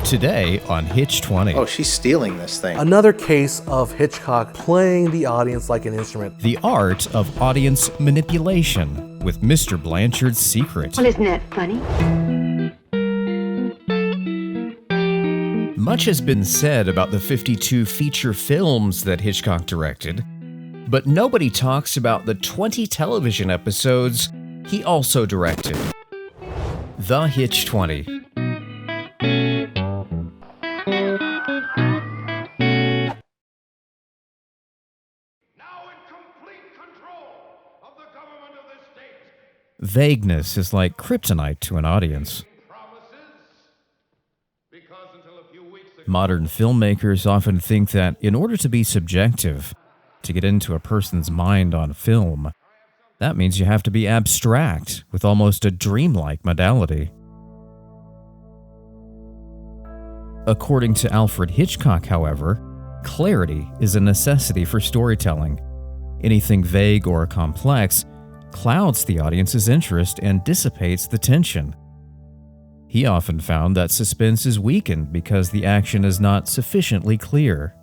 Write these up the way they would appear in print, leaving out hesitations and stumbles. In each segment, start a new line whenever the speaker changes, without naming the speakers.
Today on Hitch20.
Oh, she's stealing this thing.
Another case of Hitchcock playing the audience like an instrument.
The art of audience manipulation with Mr. Blanchard's secret.
Well, isn't that funny?
Much has been said about the 52 feature films that Hitchcock directed, but nobody talks about the 20 television episodes he also directed. The Hitch20. Vagueness is like kryptonite to an audience. Modern filmmakers often think that in order to be subjective, to get into a person's mind on film, that means you have to be abstract with almost a dreamlike modality. According to Alfred Hitchcock, however, clarity is a necessity for storytelling. Anything vague or complex clouds the audience's interest and dissipates the tension. He often found that suspense is weakened because the action is not sufficiently clear.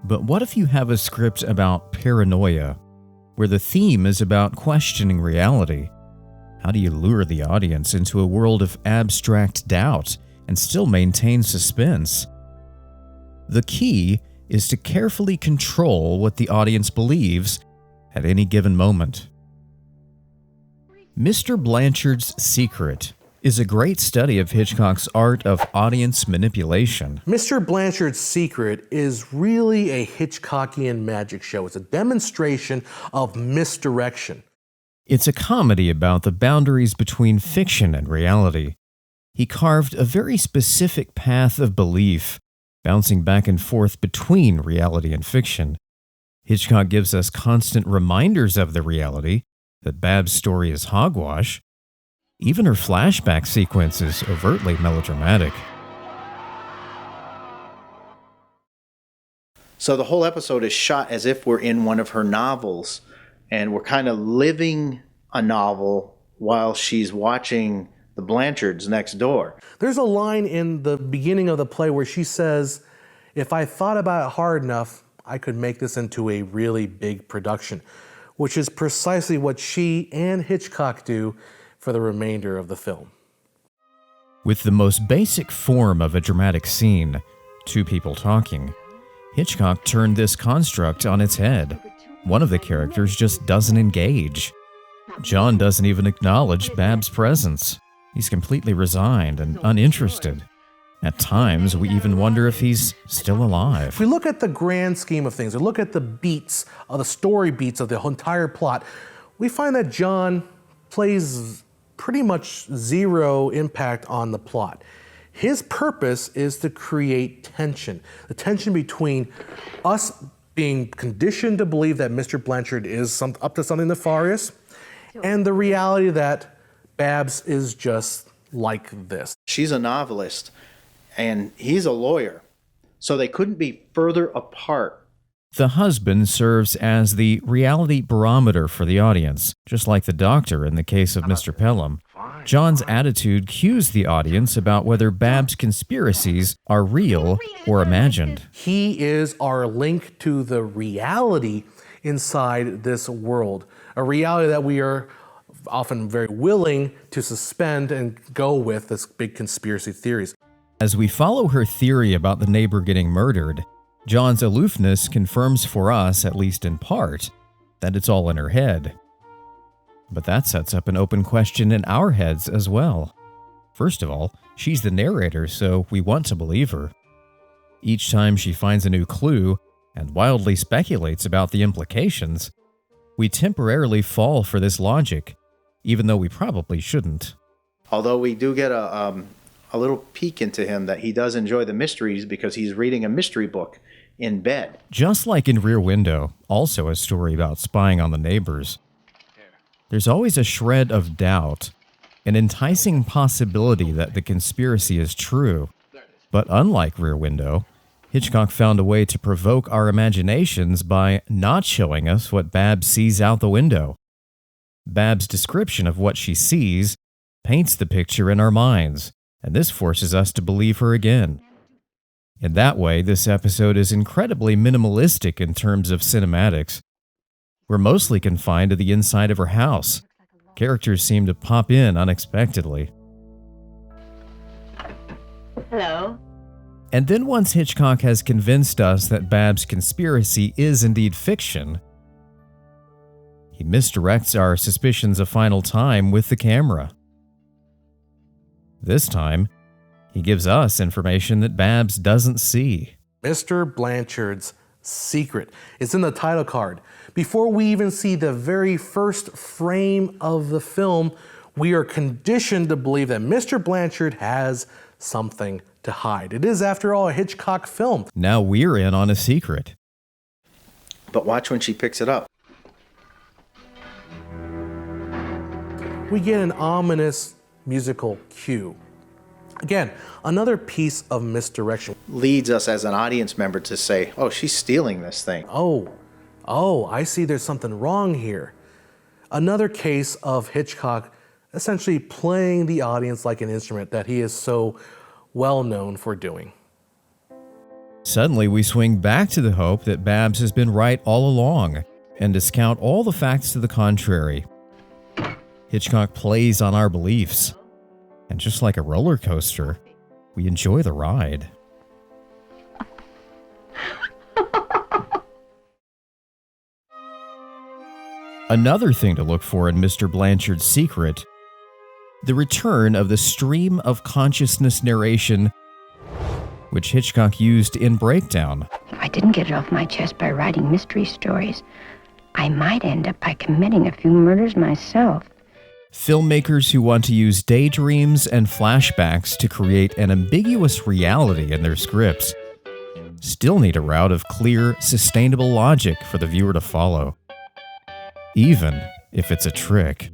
But what if you have a script about paranoia, where the theme is about questioning reality? How do you lure the audience into a world of abstract doubt and still maintain suspense? The key is to carefully control what the audience believes at any given moment. Mr. Blanchard's Secret is a great study of Hitchcock's art of audience manipulation.
Mr. Blanchard's Secret is really a Hitchcockian magic show. It's a demonstration of misdirection.
It's a comedy about the boundaries between fiction and reality. He carved a very specific path of belief, bouncing back and forth between reality and fiction. Hitchcock gives us constant reminders of the reality, that Bab's story is hogwash. Even her flashback sequence is overtly melodramatic.
So the whole episode is shot as if we're in one of her novels, and we're kind of living a novel while she's watching the Blanchards next door.
There's a line in the beginning of the play where she says, "If I thought about it hard enough, I could make this into a really big production," which is precisely what she and Hitchcock do for the remainder of the film.
With the most basic form of a dramatic scene, two people talking, Hitchcock turned this construct on its head. One of the characters just doesn't engage. John doesn't even acknowledge Bab's presence. He's completely resigned and uninterested. At times, we even wonder if he's still alive.
If we look at the grand scheme of things, or look at the beats, the story beats of the entire plot, we find that John plays pretty much zero impact on the plot. His purpose is to create tension. The tension between us being conditioned to believe that Mr. Blanchard is up to something nefarious, and the reality that Babs is just like this.
She's a novelist, and he's a lawyer, so they couldn't be further apart.
The husband serves as the reality barometer for the audience, just like the doctor in the case of Mr. Pelham. John's attitude cues the audience about whether Bab's conspiracies are real or imagined.
He is our link to the reality inside this world, a reality that we are often very willing to suspend and go with this big conspiracy theories.
As we follow her theory about the neighbor getting murdered, John's aloofness confirms for us, at least in part, that it's all in her head. But that sets up an open question in our heads as well. First of all, she's the narrator, so we want to believe her. Each time she finds a new clue and wildly speculates about the implications, we temporarily fall for this logic, even though we probably shouldn't.
Although we do get a little peek into him that he does enjoy the mysteries because he's reading a mystery book in bed.
Just like in Rear Window, also a story about spying on the neighbors, there's always a shred of doubt, an enticing possibility that the conspiracy is true. But unlike Rear Window, Hitchcock found a way to provoke our imaginations by not showing us what Babs sees out the window. Bab's description of what she sees paints the picture in our minds, and this forces us to believe her again. In that way, this episode is incredibly minimalistic in terms of cinematics. We're mostly confined to the inside of her house. Characters seem to pop in unexpectedly.
Hello.
And then once Hitchcock has convinced us that Babs' conspiracy is indeed fiction, he misdirects our suspicions a final time with the camera. This time, he gives us information that Babs doesn't see.
Mr. Blanchard's secret. It's in the title card. Before we even see the very first frame of the film, we are conditioned to believe that Mr. Blanchard has something to hide. It is, after all, a Hitchcock film.
Now we're in on a secret.
But watch when she picks it up.
We get an ominous musical cue. Again, another piece of misdirection.
Leads us as an audience member to say, oh, she's stealing this thing.
Oh, I see there's something wrong here. Another case of Hitchcock essentially playing the audience like an instrument that he is so well known for doing.
Suddenly, we swing back to the hope that Babs has been right all along and discount all the facts to the contrary. Hitchcock plays on our beliefs, and just like a roller coaster, we enjoy the ride. Another thing to look for in Mr. Blanchard's secret: the return of the stream of consciousness narration which Hitchcock used in Breakdown.
If I didn't get it off my chest by writing mystery stories, I might end up by committing a few murders myself.
Filmmakers who want to use daydreams and flashbacks to create an ambiguous reality in their scripts still need a route of clear, sustainable logic for the viewer to follow, even if it's a trick.